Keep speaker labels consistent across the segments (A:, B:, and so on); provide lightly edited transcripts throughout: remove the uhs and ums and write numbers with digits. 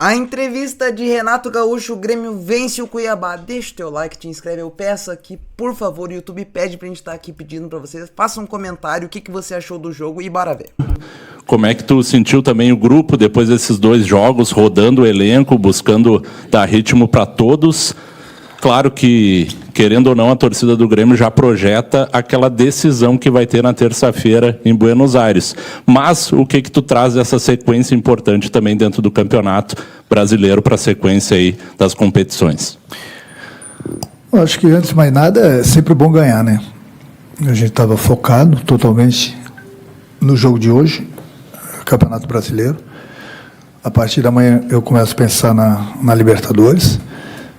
A: A entrevista de Renato Gaúcho, o Grêmio vence o Cuiabá. Deixa o teu like, te inscreve, eu peço aqui, por favor, o YouTube pede pra gente estar aqui pedindo pra vocês. Faça um comentário, o que você achou do jogo e bora ver.
B: Como é que tu sentiu também o grupo depois desses 2 jogos, rodando o elenco, buscando dar ritmo para todos? Claro que, querendo ou não, a torcida do Grêmio já projeta aquela decisão que vai ter na terça-feira em Buenos Aires. Mas o que tu traz dessa sequência importante também dentro do Campeonato Brasileiro para a sequência aí das competições?
C: Eu acho que, antes de mais nada, é sempre bom ganhar, né? A gente estava focado totalmente no jogo de hoje, Campeonato Brasileiro. A partir da manhã eu começo a pensar na Libertadores.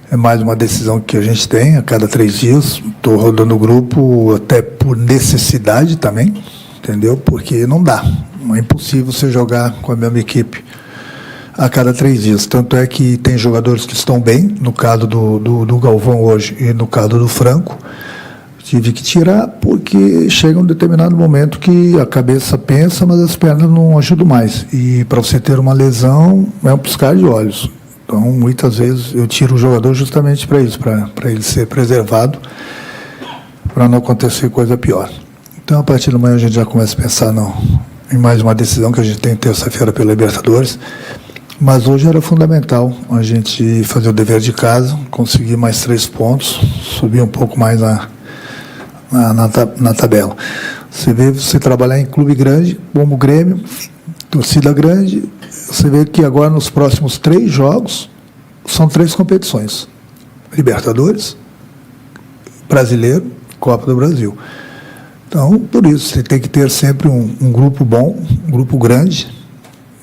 C: É mais uma decisão que a gente tem a cada 3 dias. Estou rodando o grupo até por necessidade também, entendeu? Porque não dá. É impossível você jogar com a mesma equipe a cada 3 dias. Tanto é que tem jogadores que estão bem, no caso do Galvão hoje e no caso do Franco. Tive que tirar porque chega um determinado momento que a cabeça pensa, mas as pernas não ajudam mais. E para você ter uma lesão, é um piscar de olhos. Então, muitas vezes, eu tiro o jogador justamente para isso, para ele ser preservado, para não acontecer coisa pior. Então, a partir da manhã, a gente já começa a pensar em mais uma decisão que a gente tem terça-feira pela Libertadores. Mas hoje era fundamental a gente fazer o dever de casa, conseguir mais 3 pontos, subir um pouco mais na tabela. Você vê, você trabalhar em clube grande, como o Grêmio, torcida grande, você vê que agora nos próximos 3 jogos são 3 competições: Libertadores, Brasileiro, Copa do Brasil. Então, por isso, você tem que ter sempre um grupo bom, um grupo grande,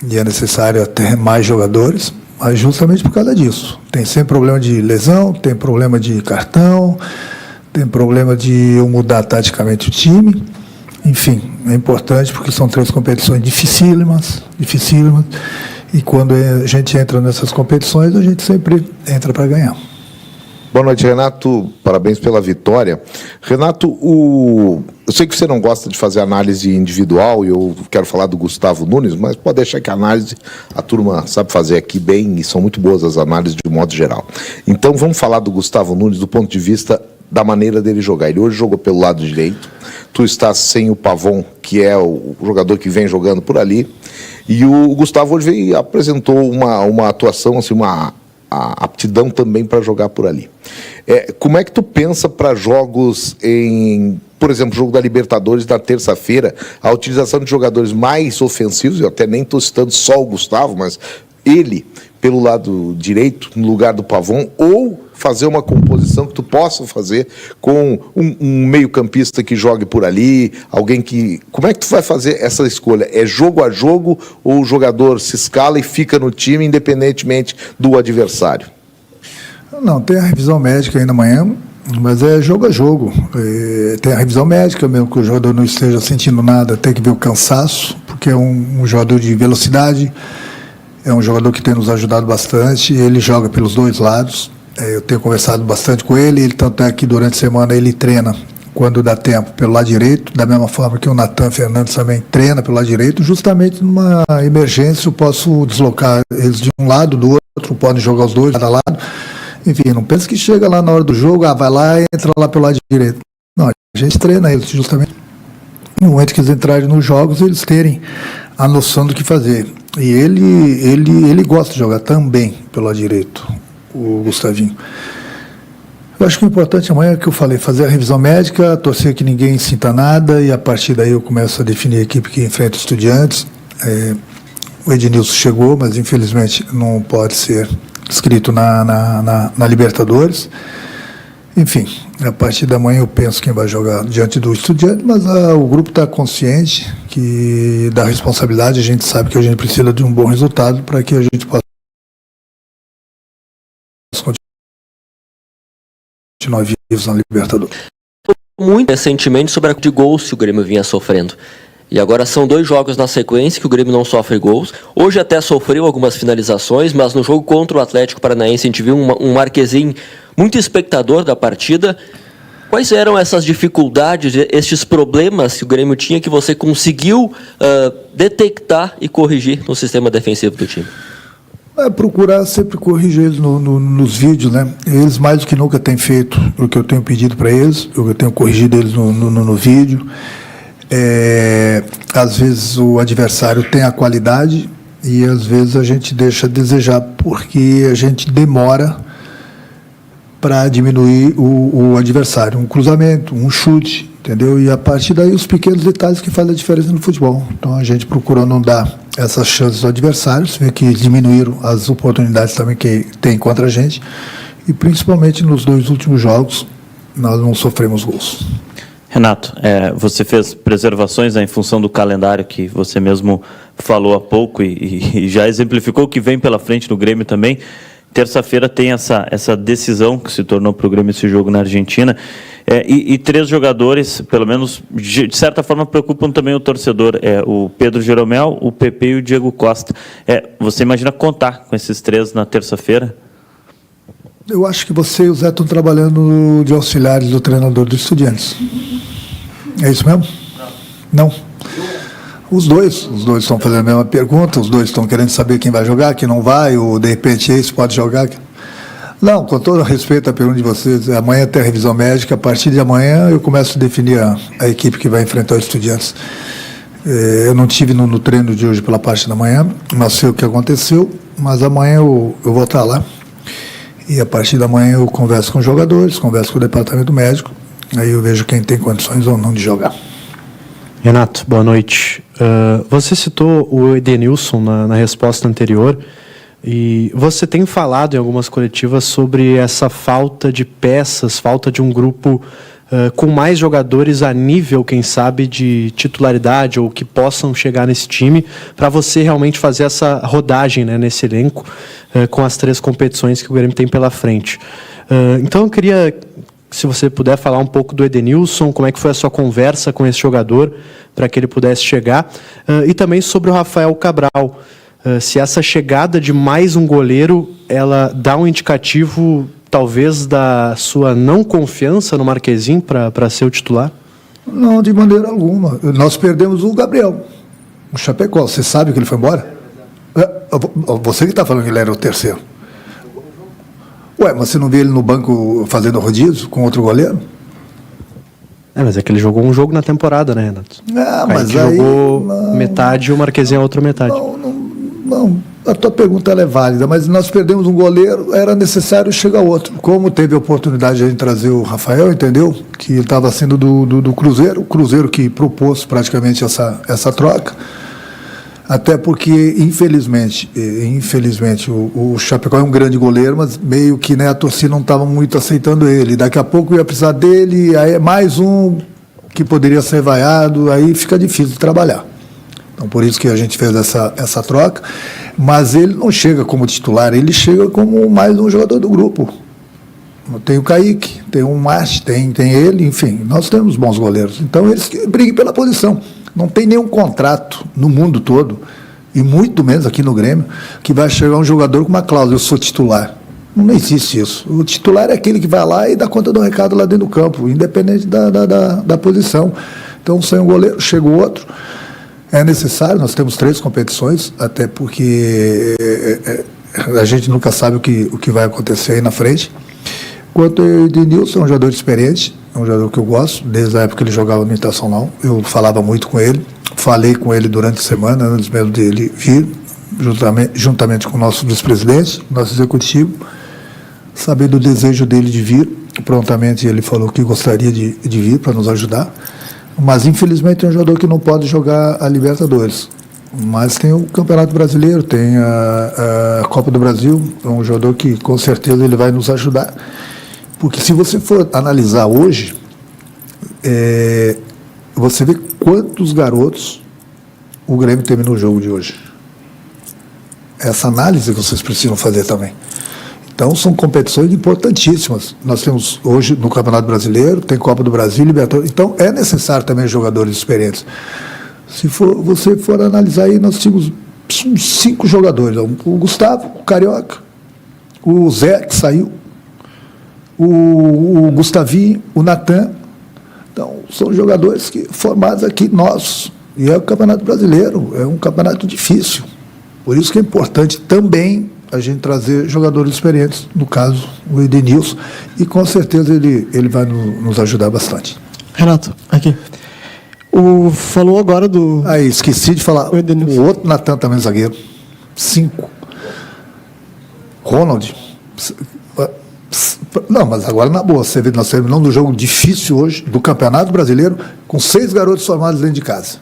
C: e é necessário até mais jogadores, mas justamente por causa disso. Tem sempre problema de lesão, tem problema de cartão, tem problema de eu mudar taticamente o time. Enfim, é importante porque são 3 competições dificílimas, e quando a gente entra nessas competições, a gente sempre entra para ganhar.
D: Boa noite, Renato. Parabéns pela vitória. Renato, eu sei que você não gosta de fazer análise individual, e eu quero falar do Gustavo Nunes, mas pode deixar que a análise a turma sabe fazer aqui bem, e são muito boas as análises de modo geral. Então vamos falar do Gustavo Nunes do ponto de vista da maneira dele jogar. Ele hoje jogou pelo lado direito, tu estás sem o Pavon, que é o jogador que vem jogando por ali, e o Gustavo hoje apresentou uma atuação, assim, a aptidão também para jogar por ali. Como é que tu pensa para jogos por exemplo, o jogo da Libertadores na terça-feira, a utilização de jogadores mais ofensivos? Eu até nem estou citando só o Gustavo, mas ele pelo lado direito, no lugar do Pavon, ou fazer uma composição que tu possa fazer com um meio-campista que jogue por ali, alguém que... Como é que tu vai fazer essa escolha? É jogo a jogo, ou o jogador se escala e fica no time independentemente do adversário?
C: Não, tem a revisão médica ainda amanhã, mas é jogo a jogo. Tem a revisão médica, mesmo que o jogador não esteja sentindo nada, tem que ver o cansaço, porque é um jogador de velocidade, é um jogador que tem nos ajudado bastante, ele joga pelos 2 lados. Eu tenho conversado bastante com ele, tanto é que durante a semana ele treina, quando dá tempo, pelo lado direito, da mesma forma que o Natan Fernandes também treina pelo lado direito. Justamente numa emergência eu posso deslocar eles de um lado, do outro, podem jogar os 2 de cada lado. Enfim, não pensa que chega lá na hora do jogo, vai lá e entra lá pelo lado direito. Não, a gente treina eles justamente no momento que eles entrarem nos jogos, eles terem a noção do que fazer. E ele gosta de jogar também pelo lado direito, o Gustavinho. Eu acho que o importante amanhã é que eu falei, fazer a revisão médica, torcer que ninguém sinta nada, e a partir daí eu começo a definir a equipe que enfrenta os Estudiantes. O Ednilson chegou, mas infelizmente não pode ser inscrito na Libertadores. Enfim, a partir da manhã eu penso quem vai jogar diante do Estudiante, mas o grupo está consciente que da responsabilidade, a gente sabe que a gente precisa de um bom resultado para que a gente possa continuar vivos na Libertadores.
E: Muito recentemente sobre a de gols que o Grêmio vinha sofrendo. E agora são 2 jogos na sequência que o Grêmio não sofre gols. Hoje até sofreu algumas finalizações, mas no jogo contra o Atlético Paranaense a gente viu um Marquezinho muito espectador da partida. Quais eram essas dificuldades, estes problemas que o Grêmio tinha que você conseguiu detectar e corrigir no sistema defensivo do time?
C: Procurar sempre corrigir eles nos vídeos, né? Eles mais do que nunca têm feito o que eu tenho pedido para eles, o que eu tenho corrigido eles no vídeo. Às vezes o adversário tem a qualidade e às vezes a gente deixa a desejar porque a gente demora para diminuir o adversário. Um cruzamento, um chute, entendeu? E a partir daí os pequenos detalhes que fazem a diferença no futebol. Então a gente procurou não dar essas chances aos adversários, vê que diminuíram as oportunidades também que tem contra a gente e principalmente nos 2 últimos jogos nós não sofremos gols.
F: Renato, você fez preservações em função do calendário que você mesmo falou há pouco e já exemplificou o que vem pela frente no Grêmio também. Terça-feira tem essa decisão que se tornou para o Grêmio esse jogo na Argentina. E 3 jogadores, pelo menos, de certa forma, preocupam também o torcedor. O Pedro Jeromel, o PP e o Diego Costa. Você imagina contar com esses 3 na terça-feira?
C: Eu acho que você e o Zé estão trabalhando de auxiliares do treinador do Estudiantes. É isso mesmo? Não. Os dois estão fazendo a mesma pergunta, os dois estão querendo saber quem vai jogar, quem não vai, ou de repente esse pode jogar. Não, com todo respeito à pergunta de vocês, amanhã tem a revisão médica, a partir de amanhã eu começo a definir a equipe que vai enfrentar os Estudiantes. Eu não estive no treino de hoje pela parte da manhã, não sei o que aconteceu, mas amanhã eu vou estar lá. E a partir da manhã eu converso com os jogadores, converso com o departamento médico, aí eu vejo quem tem condições ou não de jogar.
G: Renato, boa noite. Você citou o Edenilson na resposta anterior e você tem falado em algumas coletivas sobre essa falta de peças, falta de um grupo com mais jogadores a nível, quem sabe, de titularidade ou que possam chegar nesse time para você realmente fazer essa rodagem, né, nesse elenco com as 3 competições que o Grêmio tem pela frente. Então eu queria, se você puder falar um pouco do Edenilson, como é que foi a sua conversa com esse jogador para que ele pudesse chegar, e também sobre o Rafael Cabral, se essa chegada de mais um goleiro, ela dá um indicativo talvez da sua não confiança no Marquezinho para ser o titular?
C: Não, de maneira alguma. Nós perdemos o Gabriel, o Chapecó. Você sabe que ele foi embora? Você que está falando que ele era o terceiro. Ué, mas você não vê ele no banco fazendo rodízio com outro goleiro?
G: Mas é que ele jogou um jogo na temporada, né, Renato?
C: Mas
G: aí jogou metade e o Marquezinho a outra metade.
C: Não, a tua pergunta ela é válida, mas nós perdemos um goleiro, era necessário chegar outro. Como teve a oportunidade de a gente trazer o Rafael, entendeu? Que ele estava sendo do Cruzeiro, o Cruzeiro que propôs praticamente essa troca. Até porque, infelizmente o Chapecó é um grande goleiro, mas meio que, né, a torcida não estava muito aceitando ele. Daqui a pouco ia precisar dele, aí é mais um que poderia ser vaiado, aí fica difícil de trabalhar. Então, por isso que a gente fez essa troca. Mas ele não chega como titular, ele chega como mais um jogador do grupo. Tem o Kaique, tem o Marte, tem ele, enfim, nós temos bons goleiros. Então, eles briguem pela posição. Não tem nenhum contrato no mundo todo, e muito menos aqui no Grêmio, que vai chegar um jogador com uma cláusula, eu sou titular. Não existe isso. O titular é aquele que vai lá e dá conta do recado lá dentro do campo, independente da posição. Então, sem um goleiro, chega o outro. É necessário, nós temos 3 competições, até porque a gente nunca sabe o que vai acontecer aí na frente. Quanto ao Edenilson, é um jogador experiente, é um jogador que eu gosto, desde a época que ele jogava no Internacional. Eu falava muito com ele, falei com ele durante a semana, antes mesmo dele vir, juntamente com o nosso vice-presidente, nosso executivo, saber do desejo dele de vir. Prontamente ele falou que gostaria de vir para nos ajudar. Mas, infelizmente, é um jogador que não pode jogar a Libertadores. Mas tem o Campeonato Brasileiro, tem a Copa do Brasil, é um jogador que, com certeza, ele vai nos ajudar. Porque, se você for analisar hoje, você vê quantos garotos o Grêmio terminou o jogo de hoje. Essa análise que vocês precisam fazer também. Então, são competições importantíssimas. Nós temos hoje no Campeonato Brasileiro, tem Copa do Brasil, Libertadores. Então, é necessário também jogadores experientes. Se você for analisar aí, nós tínhamos 5 jogadores. O Gustavo, o Carioca, o Zé, que saiu, o Gustavinho, o Natan. Então, são jogadores formados aqui nossos. E é o Campeonato Brasileiro, é um campeonato difícil. Por isso que é importante também a gente trazer jogadores experientes, no caso, o Edenilson, e com certeza ele vai nos ajudar bastante.
H: Renato, aqui. Falou agora do...
C: Esqueci de falar, o outro Natan também zagueiro, 5. Ronald. Não, mas agora na boa, você vê, nós terminamos um jogo difícil hoje, do Campeonato Brasileiro, com 6 garotos formados dentro de casa.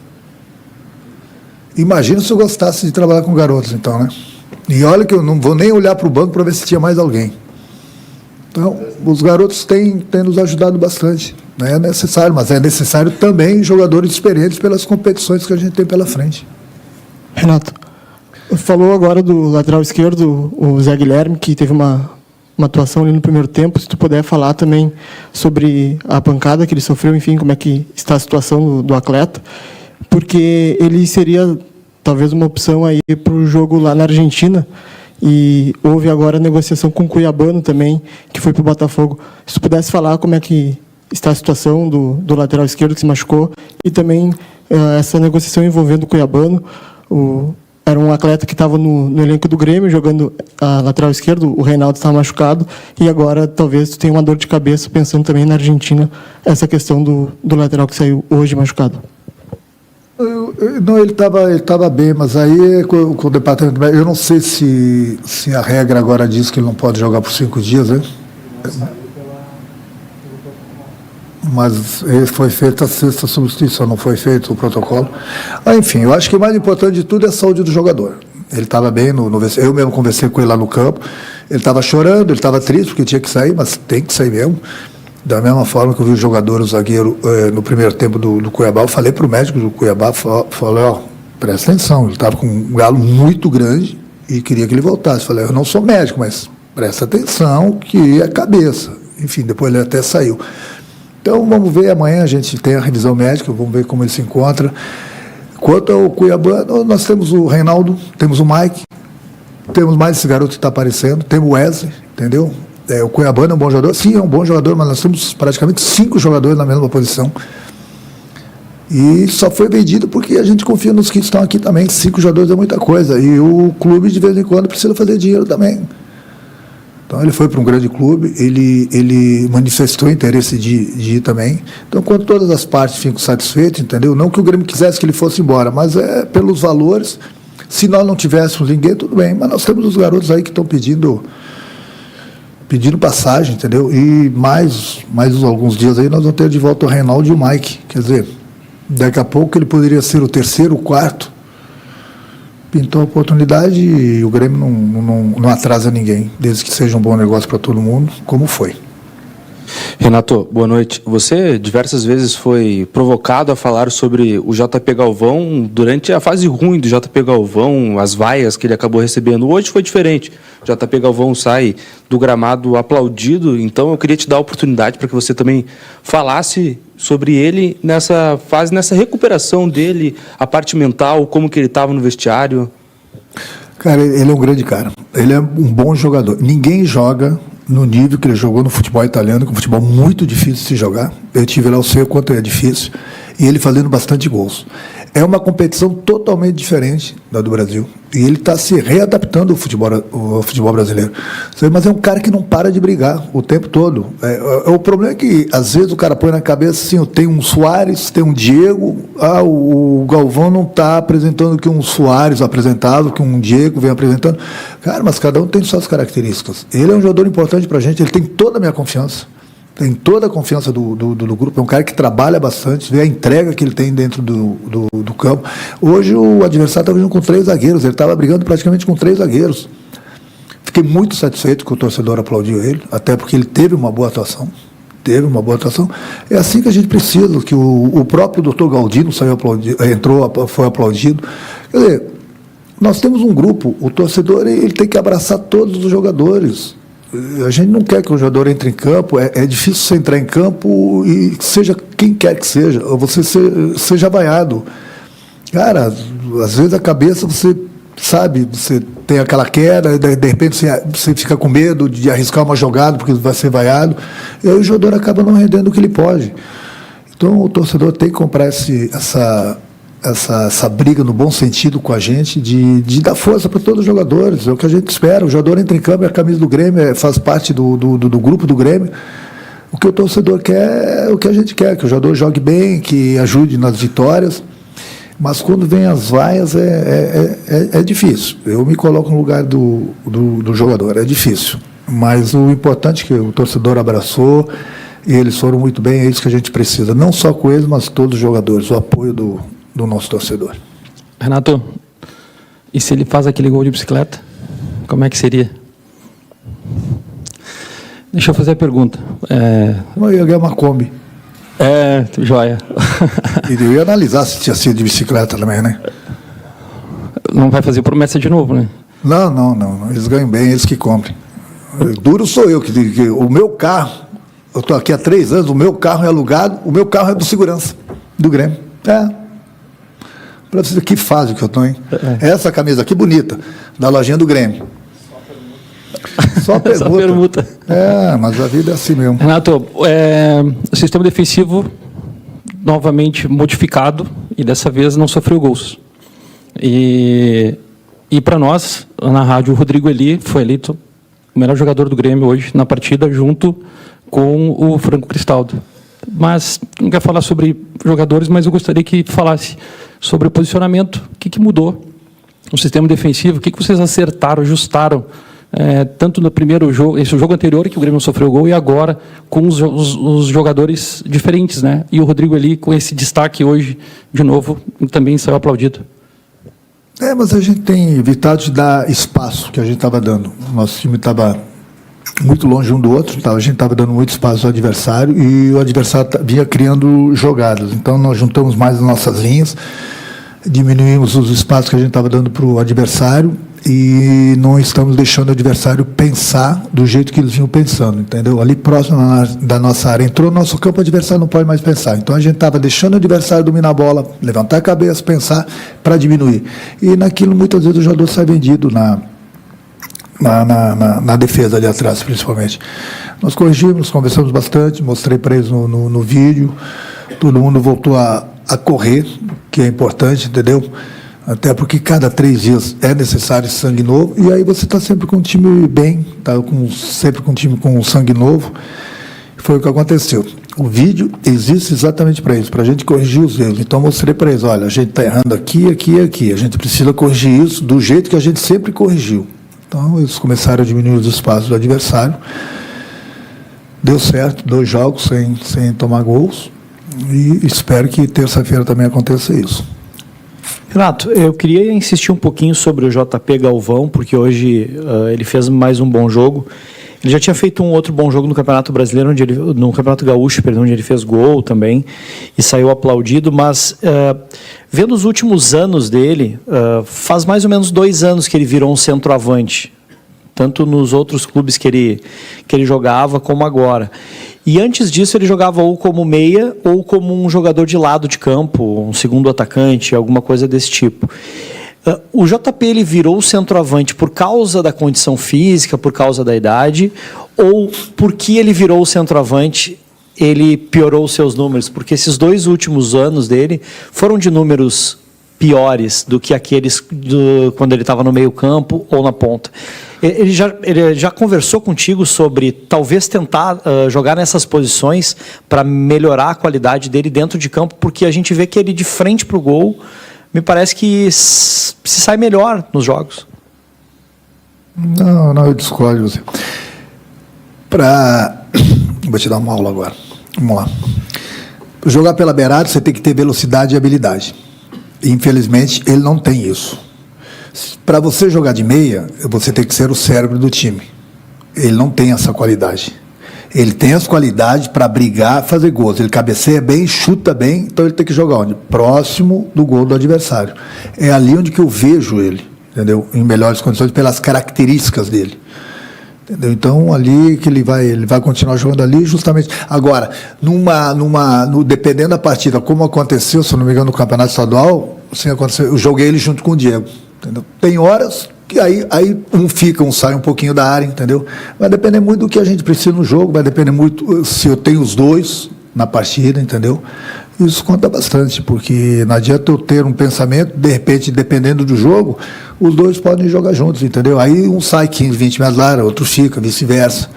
C: Imagina se eu gostasse de trabalhar com garotos, então, né? E olha que eu não vou nem olhar para o banco para ver se tinha mais alguém. Então, os garotos têm nos ajudado bastante. Não é necessário, mas é necessário também jogadores experientes pelas competições que a gente tem pela frente.
H: Renato, falou agora do lateral esquerdo, o Zé Guilherme, que teve uma atuação ali no primeiro tempo. Se tu puder falar também sobre a pancada que ele sofreu, enfim, como é que está a situação do atleta, porque ele seria talvez uma opção aí para o jogo lá na Argentina, e houve agora negociação com o Cuiabano também, que foi para o Botafogo. Se tu pudesse falar como é que está a situação do lateral esquerdo que se machucou, e também essa negociação envolvendo o Cuiabano. Era um atleta que estava no elenco do Grêmio, jogando a lateral esquerdo, o Reinaldo estava machucado, e agora talvez tu tenha uma dor de cabeça pensando também na Argentina, essa questão do lateral que saiu hoje machucado.
C: Não, ele estava bem, mas aí com o departamento médico, eu não sei se a regra agora diz que ele não pode jogar por 5 dias, né? Mas foi feita a 6ª substituição, não foi feito o protocolo. Enfim, eu acho que o mais importante de tudo é a saúde do jogador. Ele estava bem, eu mesmo conversei com ele lá no campo, ele estava chorando, ele estava triste porque tinha que sair, mas tem que sair mesmo. Da mesma forma que eu vi o jogador, o zagueiro, no primeiro tempo do Cuiabá, eu falei para o médico do Cuiabá, falei, presta atenção, ele estava com um galo muito grande e queria que ele voltasse. Falei, eu não sou médico, mas presta atenção que é cabeça. Enfim, depois ele até saiu. Então, vamos ver, amanhã a gente tem a revisão médica, vamos ver como ele se encontra. Quanto ao Cuiabá, nós temos o Reinaldo, temos o Mike, temos mais esse garoto que está aparecendo, temos o Wesley, entendeu? O Cuiabá é um bom jogador, sim, é um bom jogador, mas nós temos praticamente 5 jogadores na mesma posição. E só foi vendido porque a gente confia nos que estão aqui também. 5 jogadores é muita coisa, e o clube de vez em quando precisa fazer dinheiro também. Então ele foi para um grande clube, ele manifestou interesse de ir também. Então, quando todas as partes ficam satisfeitas, entendeu? Não que o Grêmio quisesse que ele fosse embora, mas é pelos valores. Se nós não tivéssemos ninguém, tudo bem. Mas nós temos os garotos aí que estão pedindo passagem, entendeu? E mais alguns dias aí nós vamos ter de volta o Reinaldo e o Mike. Quer dizer, daqui a pouco ele poderia ser o 3º, o 4º. Pintou a oportunidade e o Grêmio não atrasa ninguém, desde que seja um bom negócio para todo mundo, como foi.
I: Renato, boa noite. Você diversas vezes foi provocado a falar sobre o JP Galvão durante a fase ruim do JP Galvão, as vaias que ele acabou recebendo. Hoje foi diferente. O JP Galvão sai do gramado aplaudido, então eu queria te dar a oportunidade para que você também falasse sobre ele nessa fase, nessa recuperação dele, a parte mental, como que ele estava no vestiário.
C: Cara, ele é um grande cara. Ele é um bom jogador. Ninguém joga no nível que ele jogou no futebol italiano, que é um futebol muito difícil de se jogar. Eu tive lá, eu sei o quanto é difícil. E ele fazendo bastante gols. É uma competição totalmente diferente da do Brasil. E ele está se readaptando ao futebol brasileiro. Mas é um cara que não para de brigar o tempo todo. O problema é que, às vezes, o cara põe na cabeça assim, tem um Soares, tem um Diego, o Galvão não está apresentando o que um Soares apresentava, o que um Diego vem apresentando. Cara, mas cada um tem suas características. Ele é um jogador importante para a gente, ele tem toda a minha confiança. Tem toda a confiança do grupo, é um cara que trabalha bastante, vê a entrega que ele tem dentro do campo. Hoje o adversário estava vindo com 3 zagueiros, ele estava brigando praticamente com 3 zagueiros. Fiquei muito satisfeito que o torcedor aplaudiu ele, até porque ele teve uma boa atuação. É assim que a gente precisa, que o próprio doutor Galdino foi aplaudido. Quer dizer, nós temos um grupo, o torcedor ele tem que abraçar todos os jogadores. A gente não quer que o jogador entre em campo, é difícil você entrar em campo e seja quem quer que seja, você seja vaiado. Cara, às vezes a cabeça você sabe, você tem aquela queda, de repente você fica com medo de arriscar uma jogada porque vai ser vaiado, e aí o jogador acaba não rendendo o que ele pode. Então o torcedor tem que comprar essa essa briga no bom sentido com a gente, de dar força para todos os jogadores. É o que a gente espera. O jogador entra em campo, é a camisa do Grêmio, faz parte do grupo do Grêmio. O que o torcedor quer é o que a gente quer, que o jogador jogue bem, que ajude nas vitórias. Mas quando vem as vaias é difícil. Eu me coloco no lugar do jogador, é difícil. Mas o importante é que o torcedor abraçou, e eles foram muito bem, é isso que a gente precisa. Não só com eles, mas todos os jogadores, o apoio do nosso torcedor.
J: Renato, e se ele faz aquele gol de bicicleta, como é que seria? Deixa eu fazer a pergunta.
C: Eu ia ganhar uma Kombi.
J: Joia.
C: E eu ia analisar se tinha sido de bicicleta também, né?
J: Não vai fazer promessa de novo, né?
C: Não. Eles ganham bem, eles que comprem. Duro sou eu, que o meu carro, eu estou aqui há 3 anos, o meu carro é alugado, o meu carro é do segurança, do Grêmio. Para você ver que fase que eu estou, hein? Essa camisa aqui bonita, da lojinha do Grêmio. Só permuta. Mas a vida é assim mesmo.
J: Renato, o sistema defensivo novamente modificado e dessa vez não sofreu gols. E para nós, na rádio, o Rodrigo Eli foi eleito o melhor jogador do Grêmio hoje na partida, junto com o Franco Cristaldo. Mas não quero falar sobre jogadores, mas eu gostaria que falasse sobre o posicionamento, o que mudou no sistema defensivo, o que vocês acertaram, ajustaram, tanto no primeiro jogo, esse jogo anterior que o Grêmio sofreu gol, e agora com os jogadores diferentes, né? E o Rodrigo ali com esse destaque hoje, de novo, também saiu aplaudido.
C: Mas a gente tem evitado de dar espaço que a gente estava dando. O nosso time estava muito longe um do outro, a gente estava dando muito espaço ao adversário e o adversário vinha criando jogadas. Então nós juntamos mais as nossas linhas, diminuímos os espaços que a gente estava dando para o adversário e não estamos deixando o adversário pensar do jeito que eles vinham pensando, entendeu? Ali próximo da nossa área, entrou no nosso campo, o adversário não pode mais pensar. Então a gente estava deixando o adversário dominar a bola, levantar a cabeça, pensar para diminuir. E naquilo muitas vezes o jogador sai vendido na defesa ali atrás, principalmente. Nós corrigimos, conversamos bastante, mostrei para eles no vídeo, todo mundo voltou a correr, que é importante, entendeu? Até porque cada 3 dias é necessário sangue novo, e aí você está sempre com um time bem, está sempre com um time com sangue novo. Foi o que aconteceu. O vídeo existe exatamente para isso, para a gente corrigir os erros. Então, mostrei para eles, olha, a gente está errando aqui, aqui e aqui. A gente precisa corrigir isso do jeito que a gente sempre corrigiu. Então, eles começaram a diminuir os espaços do adversário. Deu certo, 2 jogos sem tomar gols. E espero que terça-feira também aconteça isso.
K: Renato, eu queria insistir um pouquinho sobre o JP Galvão, porque hoje ele fez mais um bom jogo. Ele já tinha feito um outro bom jogo no Campeonato Brasileiro, no Campeonato Gaúcho, onde ele fez gol também e saiu aplaudido, mas vendo os últimos anos dele, faz mais ou menos 2 anos que ele virou um centroavante, tanto nos outros clubes que ele jogava como agora. E antes disso ele jogava ou como meia ou como um jogador de lado de campo, um segundo atacante, alguma coisa desse tipo. O JP ele virou centroavante por causa da condição física, por causa da idade, ou porque ele virou centroavante, ele piorou os seus números? Porque esses 2 últimos anos dele foram de números piores do que aqueles quando ele estava no meio campo ou na ponta. Ele já conversou contigo sobre talvez tentar jogar nessas posições para melhorar a qualidade dele dentro de campo, porque a gente vê que ele de frente para o gol, me parece que se sai melhor nos jogos.
C: Não, eu discordo de você. Vou te dar uma aula agora. Vamos lá. Jogar pela beirada, você tem que ter velocidade e habilidade. Infelizmente, ele não tem isso. Para você jogar de meia, você tem que ser o cérebro do time. Ele não tem essa qualidade. Ele tem as qualidades para brigar, fazer gols. Ele cabeceia bem, chuta bem, então ele tem que jogar onde? Próximo do gol do adversário. É ali onde que eu vejo ele, entendeu? Em melhores condições, pelas características dele. Entendeu? Então, ali que ele vai continuar jogando ali, justamente. Agora, dependendo da partida, como aconteceu, se eu não me engano, no Campeonato Estadual, assim aconteceu, eu joguei ele junto com o Diego. Entendeu? Tem horas que aí um sai um pouquinho da área, entendeu? Vai depender muito do que a gente precisa no jogo, vai depender muito se eu tenho os 2 na partida, entendeu? Isso conta bastante, porque não adianta eu ter um pensamento, de repente, dependendo do jogo, os dois podem jogar juntos, entendeu? Aí um sai 15, 20 metros da área, outro fica, vice-versa.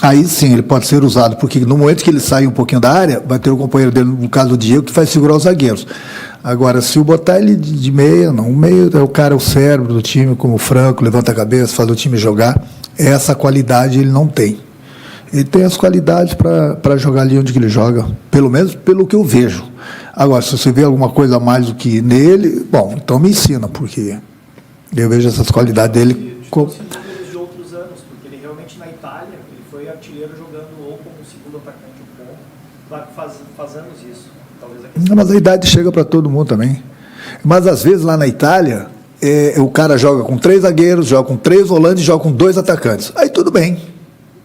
C: Aí sim, ele pode ser usado, porque no momento que ele sai um pouquinho da área, vai ter o companheiro dele, no caso do Diego, que vai segurar os zagueiros. Agora, se eu botar ele de meia, não, o meio é o cara, o cérebro do time, como o Franco, levanta a cabeça, faz o time jogar, essa qualidade ele não tem. Ele tem as qualidades para jogar ali onde que ele joga, pelo menos pelo que eu vejo. Agora, se você vê alguma coisa a mais do que nele, bom, então me ensina, porque eu vejo essas qualidades dele.
K: De outros anos, porque ele realmente na Itália, ele foi artilheiro jogando ou como segundo atacante ou como, faz anos isso. Talvez
C: Não, mas a idade chega para todo mundo também. Mas às vezes lá na Itália, o cara joga com 3 zagueiros, joga com 3 volantes, joga com 2 atacantes. Aí tudo bem.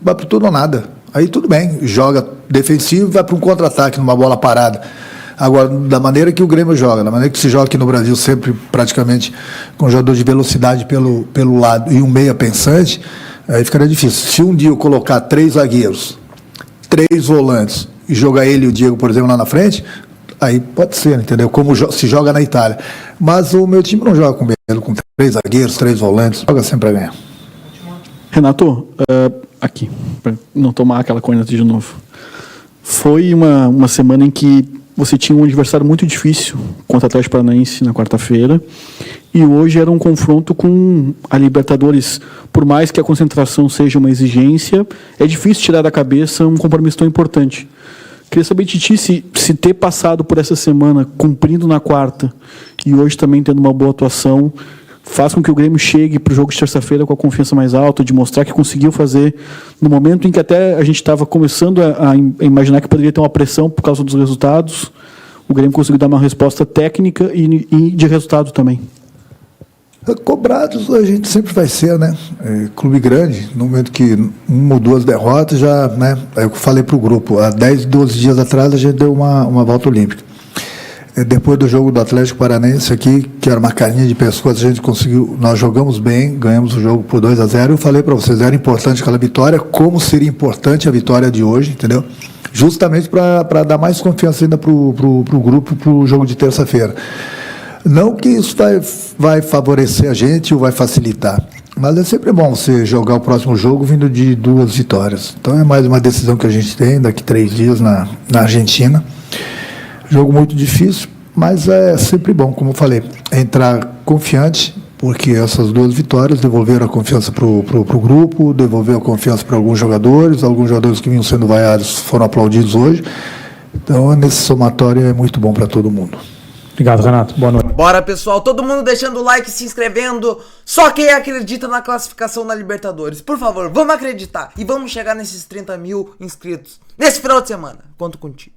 C: Vai para tudo ou nada. Aí tudo bem, joga defensivo, vai para um contra-ataque numa bola parada. Agora, da maneira que o Grêmio joga, da maneira que se joga aqui no Brasil, sempre praticamente com jogador de velocidade pelo lado e um meia pensante, aí ficaria difícil. Se um dia eu colocar 3 zagueiros, 3 volantes e jogar ele e o Diego, por exemplo, lá na frente, aí pode ser, entendeu? Como se joga na Itália. Mas o meu time não joga com medo, com 3 zagueiros, 3 volantes, joga sempre para ganhar.
L: Renato, aqui, para não tomar aquela corneta de novo. Foi uma semana em que você tinha um adversário muito difícil contra o Atlético Paranaense na quarta-feira, e hoje era um confronto com a Libertadores. Por mais que a concentração seja uma exigência, é difícil tirar da cabeça um compromisso tão importante. Queria saber de ti se ter passado por essa semana cumprindo na quarta e hoje também tendo uma boa atuação faz com que o Grêmio chegue para o jogo de terça-feira com a confiança mais alta, de mostrar que conseguiu fazer no momento em que até a gente estava começando a imaginar que poderia ter uma pressão por causa dos resultados. O Grêmio conseguiu dar uma resposta técnica e de resultado também.
C: Cobrados a gente sempre vai ser, né? Clube grande, no momento que 1 ou 2 derrotas, já, né? Eu falei para o grupo, há 10, 12 dias atrás a gente deu uma volta olímpica. Depois do jogo do Atlético Paranaense aqui, que era uma carinha de pescoço, a gente conseguiu, nós jogamos bem, ganhamos o jogo por 2-0. Eu falei para vocês, era importante aquela vitória, como seria importante a vitória de hoje, entendeu? Justamente para dar mais confiança ainda para o grupo, para o jogo de terça-feira. Não que isso vai favorecer a gente ou vai facilitar, mas é sempre bom você jogar o próximo jogo vindo de 2 vitórias. Então é mais uma decisão que a gente tem daqui 3 dias na Argentina. Jogo muito difícil, mas é sempre bom, como eu falei, entrar confiante, porque essas 2 vitórias devolveram a confiança para o grupo, devolveram a confiança para alguns jogadores que vinham sendo vaiados foram aplaudidos hoje. Então, nesse somatório é muito bom para todo mundo.
K: Obrigado, Renato. Boa noite.
A: Bora, pessoal. Todo mundo deixando o like, se inscrevendo. Só quem acredita na classificação na Libertadores. Por favor, vamos acreditar. E vamos chegar nesses 30 mil inscritos nesse final de semana. Conto contigo.